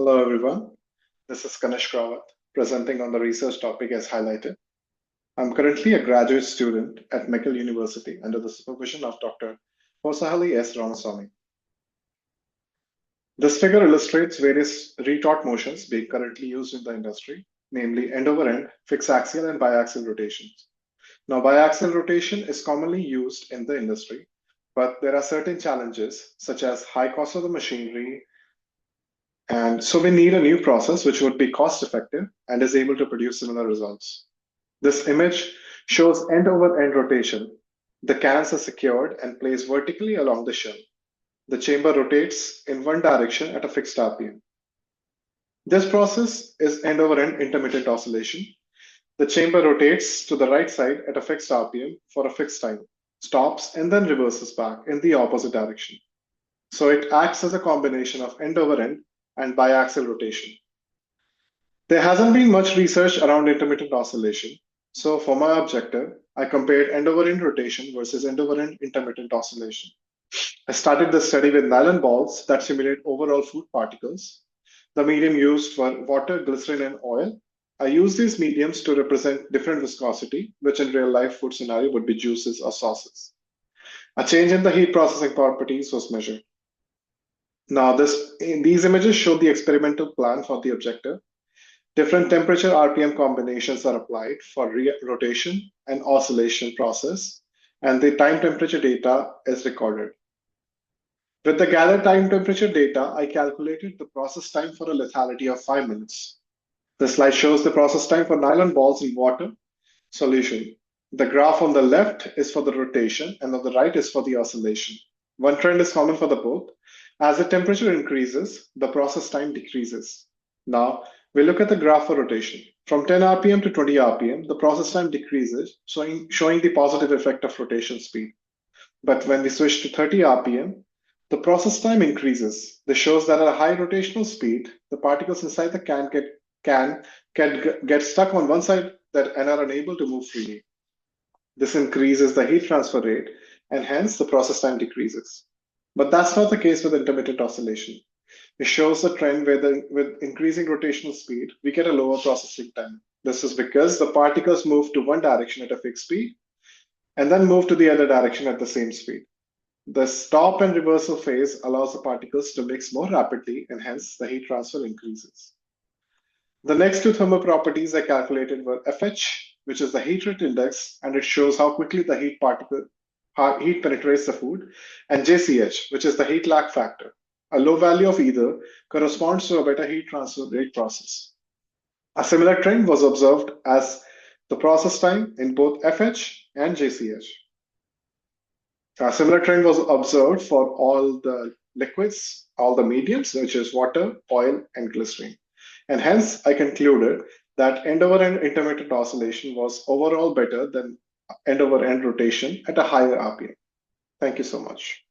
Hello, everyone. This is Kanesh Krawat, presenting on the research topic as highlighted. I'm currently a graduate student at McGill University under the supervision of Dr. Hosahali S. Ramaswamy. This figure illustrates various retort motions being currently used in the industry, namely end-over-end, fixed axial, and biaxial rotations. Now, biaxial rotation is commonly used in the industry, but there are certain challenges such as high cost of the machinery, and so we need a new process which would be cost effective and is able to produce similar results. This image shows end-over-end rotation. The cans are secured and placed vertically along the shell. The chamber rotates in one direction at a fixed RPM. This process is end-over-end intermittent oscillation. The chamber rotates to the right side at a fixed RPM for a fixed time, stops, and then reverses back in the opposite direction. So it acts as a combination of end-over-end and biaxial rotation. There hasn't been much research around intermittent oscillation. So for my objective, I compared end-over-end rotation versus end-over-end intermittent oscillation. I started the study with nylon balls that simulate overall food particles. The medium used were water, glycerin, and oil. I used these mediums to represent different viscosity, which in real life food scenario would be juices or sauces. A change in the heat processing properties was measured. Now, these images show the experimental plan for the objective. Different temperature RPM combinations are applied for rotation and oscillation process, and the time temperature data is recorded. With the gathered time temperature data, I calculated the process time for a lethality of 5 minutes. The slide shows the process time for nylon balls in water solution. The graph on the left is for the rotation, and on the right is for the oscillation. One trend is common for the both. As the temperature increases, the process time decreases. Now, we look at the graph for rotation. From 10 RPM to 20 RPM, the process time decreases, showing the positive effect of rotation speed. But when we switch to 30 RPM, the process time increases. This shows that at a high rotational speed, the particles inside the can get stuck on one side and are unable to move freely. This increases the heat transfer rate, and hence the process time decreases. But that's not the case with intermittent oscillation. It shows a trend where with increasing rotational speed, we get a lower processing time. This is because the particles move to one direction at a fixed speed and then move to the other direction at the same speed. The stop and reversal phase allows the particles to mix more rapidly, and hence the heat transfer increases. The next two thermal properties I calculated were FH, which is the heat rate index, and it shows how quickly the heat penetrates the food, and JCH, which is the heat lag factor. A low value of either corresponds to a better heat transfer rate process. A similar trend was observed as the process time in both FH and JCH. A similar trend was observed for all the liquids, all the mediums, which is water, oil, and glycerin. And hence, I concluded that end-over-end intermittent oscillation was overall better than end-over-end rotation at a higher RPM. Thank you so much.